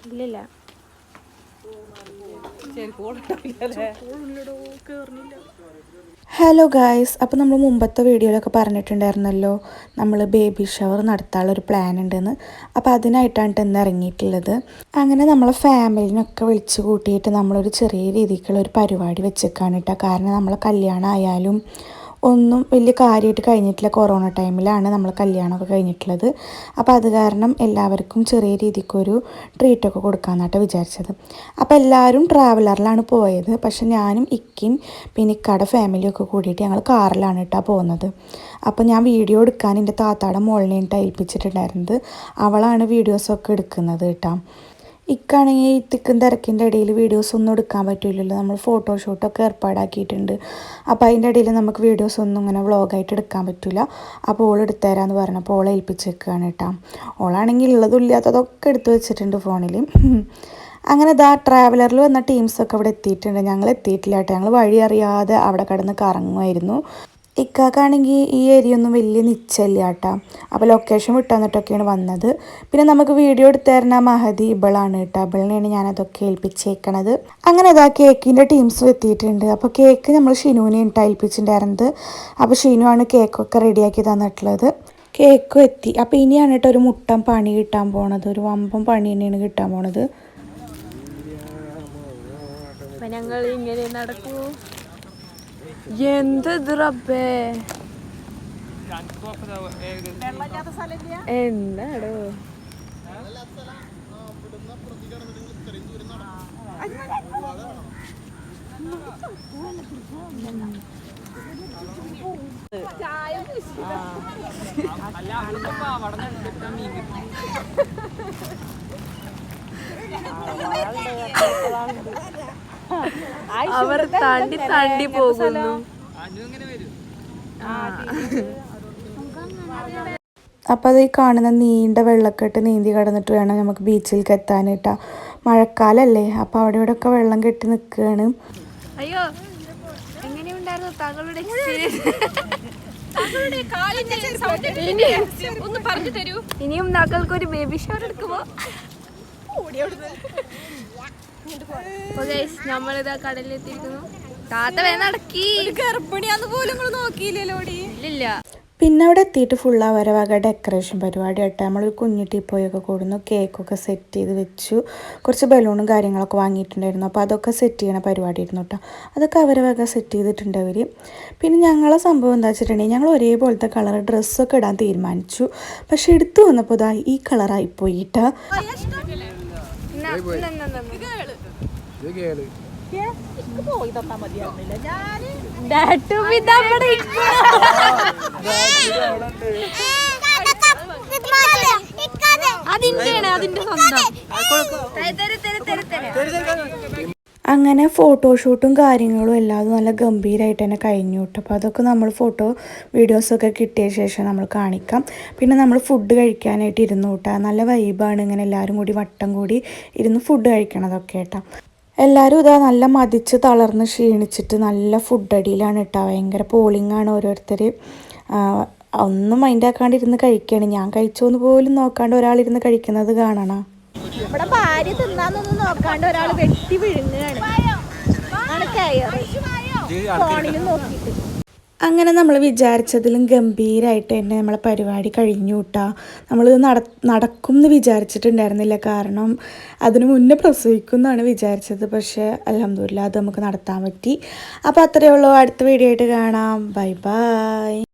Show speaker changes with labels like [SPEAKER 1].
[SPEAKER 1] ഇല്ലില്ല.
[SPEAKER 2] Hello guys, അപ്പോൾ നമ്മൾ മുമ്പത്തെ വീഡിയോയിലൊക്കെ പറഞ്ഞിട്ടുണ്ടായിരുന്നല്ലോ നമ്മൾ ബേബി ഷവർ നടത്താനുള്ളൊരു പ്ലാൻ ഉണ്ടെന്ന്. അപ്പോൾ അതിനായിട്ടാണ് ഇന്ന് ഇറങ്ങിയിട്ടുള്ളത്. അങ്ങനെ നമ്മളെ ഫാമിലിനൊക്കെ വിളിച്ച് കൂട്ടിയിട്ട് നമ്മളൊരു ചെറിയ രീതിക്കുള്ള ഒരു പരിപാടി വെച്ചേക്കാണ് കേട്ടോ. കാരണം നമ്മളെ കല്യാണം ആയാലും ഒന്നും വലിയ കാര്യമായിട്ട് കഴിഞ്ഞിട്ടില്ല. കൊറോണ ടൈമിലാണ് നമ്മൾ കല്യാണമൊക്കെ കഴിഞ്ഞിട്ടുള്ളത്. അപ്പോൾ അത് കാരണം എല്ലാവർക്കും ചെറിയ രീതിക്കൊരു ട്രീറ്റൊക്കെ കൊടുക്കാമെന്നാട്ടോ വിചാരിച്ചത്. അപ്പോൾ എല്ലാവരും ട്രാവലറിലാണ് പോയത്. പക്ഷെ ഞാനും ഇക്കയും പിന്നെ ഇക്കയുടെ ഫാമിലിയൊക്കെ കൂടിയിട്ട് ഞങ്ങൾ കാറിലാണ് കേട്ടോ പോകുന്നത്. അപ്പോൾ ഞാൻ വീഡിയോ എടുക്കാൻ എൻ്റെ താത്താടെ മോളിനെയിട്ട് ഏൽപ്പിച്ചിട്ടുണ്ടായിരുന്നത്. അവളാണ് വീഡിയോസൊക്കെ എടുക്കുന്നത് കേട്ടോ. ഇക്കാണെങ്കിൽ തിക്കും തിരക്കിൻ്റെ ഇടയിൽ വീഡിയോസ് ഒന്നും എടുക്കാൻ പറ്റില്ലല്ലോ. നമ്മൾ ഫോട്ടോഷൂട്ടൊക്കെ ഏർപ്പാടാക്കിയിട്ടുണ്ട്. അപ്പോൾ അതിൻ്റെ ഇടയിൽ നമുക്ക് വീഡിയോസ് ഒന്നും ഇങ്ങനെ വ്ളോഗായിട്ട് എടുക്കാൻ പറ്റില്ല. അപ്പോൾ ഓൾ എടുത്തു തരാമെന്ന് പറഞ്ഞപ്പോൾ ഓളെ ഏൽപ്പിച്ചേക്കാണ് കേട്ടോ. ഓളാണെങ്കിൽ ഉള്ളതും ഇല്ലാത്തതൊക്കെ എടുത്തു വെച്ചിട്ടുണ്ട് ഫോണിൽ. അങ്ങനെ ട്രാവലറിൽ വന്ന ടീംസൊക്കെ അവിടെ എത്തിയിട്ടുണ്ട്. ഞങ്ങൾ എത്തിയിട്ടില്ല കേട്ടോ. ഞങ്ങൾ വഴി അറിയാതെ അവിടെ കിടന്ന് കറങ്ങുമായിരുന്നു. ഇക്കാക്കാണെങ്കിൽ ഈ ഏരിയ ഒന്നും വലിയ നിശ്ചയില്ല കേട്ടോ. അപ്പോൾ ലൊക്കേഷൻ വിട്ടുവന്നിട്ടൊക്കെയാണ് വന്നത്. പിന്നെ നമുക്ക് വീഡിയോ എടുത്തു തരുന്ന മഹതി ഇബളാണ് കേട്ടോ. ഇബളിനെയാണ് ഞാനതൊക്കെ ഏൽപ്പിച്ചേക്കണത്. അങ്ങനെ കേക്കിൻ്റെ ടീംസും എത്തിയിട്ടുണ്ട്. അപ്പോൾ കേക്ക് നമ്മൾ ഷിനുവിനെ ഏൽപ്പിച്ചിട്ടുണ്ടായിരുന്നത്. അപ്പോൾ ഷിനുവാണ് കേക്കൊക്കെ റെഡിയാക്കി തന്നിട്ടുള്ളത്. കേക്കും എത്തി. അപ്പോൾ ഇനിയാണ് കേട്ടോ ഒരു മുട്ടൻ പണി കിട്ടാൻ പോണത്. ഒരു വമ്പൻ പണി തന്നെയാണ് കിട്ടാൻ പോണത്.
[SPEAKER 1] ഞങ്ങൾ ഇങ്ങനെ നടക്കൂ. എന്തത് റബ്ബേ, എന്താടോ അവർ താണ്ടി താണ്ടി പോകുന്നു.
[SPEAKER 2] അപ്പോൾ അത് ഈ കാണുന്ന നീണ്ട വെള്ളക്കെട്ട് നീന്തി കടന്നിട്ട് വേണം നമുക്ക് ബീച്ചിലേക്ക് എത്താനായിട്ടാ. മഴക്കാലല്ലേ, അപ്പോൾ അവിടെ ഇവിടെ ഒക്കെ വെള്ളം കെട്ടി നിൽക്കുകയാണ്.
[SPEAKER 1] അയ്യോ, എങ്ങനെയുണ്ടായിരുന്നു താങ്കളുടെ ഇനിയും താങ്കൾക്കൊരു ബേബി ഷവർ എടുക്കുമോ? നമ്മളിതാ കടലിലെത്തിയിരിക്കുന്നു. താത്ത വേ നടക്കി. ഗർഭിണിയാന്ന് പോലും നോക്കിയില്ലല്ലോ. ഇല്ലില്ല.
[SPEAKER 2] പിന്നെ അവിടെ എത്തിയിട്ട് ഫുള്ള് അവരെ വക ഡെക്കറേഷൻ പരിപാടി ആയിട്ട് നമ്മളൊരു കുഞ്ഞു ടീപ്പോയൊക്കെ കൂടുന്നു. കേക്കൊക്കെ സെറ്റ് ചെയ്ത് വെച്ചു. കുറച്ച് ബലൂണും കാര്യങ്ങളൊക്കെ വാങ്ങിയിട്ടുണ്ടായിരുന്നു. അപ്പോൾ അതൊക്കെ സെറ്റ് ചെയ്യണ പരിപാടി ആയിരുന്നു കേട്ടോ. അതൊക്കെ അവരെ വക സെറ്റ് ചെയ്തിട്ടുണ്ട് അവർ. പിന്നെ ഞങ്ങളെ സംഭവം എന്താ വെച്ചിട്ടുണ്ടെങ്കിൽ ഞങ്ങൾ ഒരേപോലത്തെ കളർ ഡ്രസ്സൊക്കെ ഇടാൻ തീരുമാനിച്ചു. പക്ഷെ എടുത്തു വന്നപ്പോൾ ഇതാ ഈ കളറായി പോയിട്ടാ. അങ്ങനെ ഫോട്ടോഷൂട്ടും കാര്യങ്ങളും എല്ലാതും നല്ല ഗംഭീരമായിട്ട് തന്നെ കഴിഞ്ഞു കേട്ടോ. അപ്പോൾ അതൊക്കെ നമ്മൾ വീഡിയോസൊക്കെ കിട്ടിയ ശേഷം നമ്മൾ കാണിക്കാം. പിന്നെ നമ്മൾ ഫുഡ് കഴിക്കാനായിട്ട് ഇരുന്നു കേട്ടോ. നല്ല വൈബാണ് ഇങ്ങനെ എല്ലാവരും കൂടി വട്ടം കൂടി ഇരുന്ന് ഫുഡ് കഴിക്കണതൊക്കെ കേട്ടോ. എല്ലാവരും ഇതാ നല്ല മതിച്ച് തളർന്ന് ക്ഷീണിച്ചിട്ട് നല്ല ഫുഡ് അടിയിലാണ് കേട്ടോ. ഭയങ്കര പോളിങ്ങാണ് ഓരോരുത്തർ. ഒന്നും മൈൻഡ് ആക്കാണ്ടിരുന്ന് കഴിക്കുകയാണ്. ഞാൻ കഴിച്ചോന്ന് പോലും നോക്കാണ്ട് ഒരാളിരുന്ന് കഴിക്കുന്നത് കാണണം.
[SPEAKER 1] ഇവിടെ ഭാര്യ തിന്നാന്നൊന്നും നോക്കാണ്ട് ഒരാൾ വെട്ടി വിഴുങ്ങുകയാണ്.
[SPEAKER 2] അങ്ങനെ നമ്മൾ വിചാരിച്ചതിലും ഗംഭീരമായിട്ട് തന്നെ നമ്മളെ പരിപാടി കഴിഞ്ഞു കേട്ടോ. നമ്മളിത് നടക്കും എന്ന് വിചാരിച്ചിട്ടുണ്ടായിരുന്നില്ല. കാരണം അതിന് മുന്നേ പ്രസവിക്കും എന്നാണ് വിചാരിച്ചത്. പക്ഷേ അൽഹംദുലില്ലാ അത് നമുക്ക് നടത്താൻ പറ്റി. അപ്പോൾ അത്രയേ ഉള്ളൂ. അടുത്ത വീഡിയോ ആയിട്ട് കാണാം. Bye bye.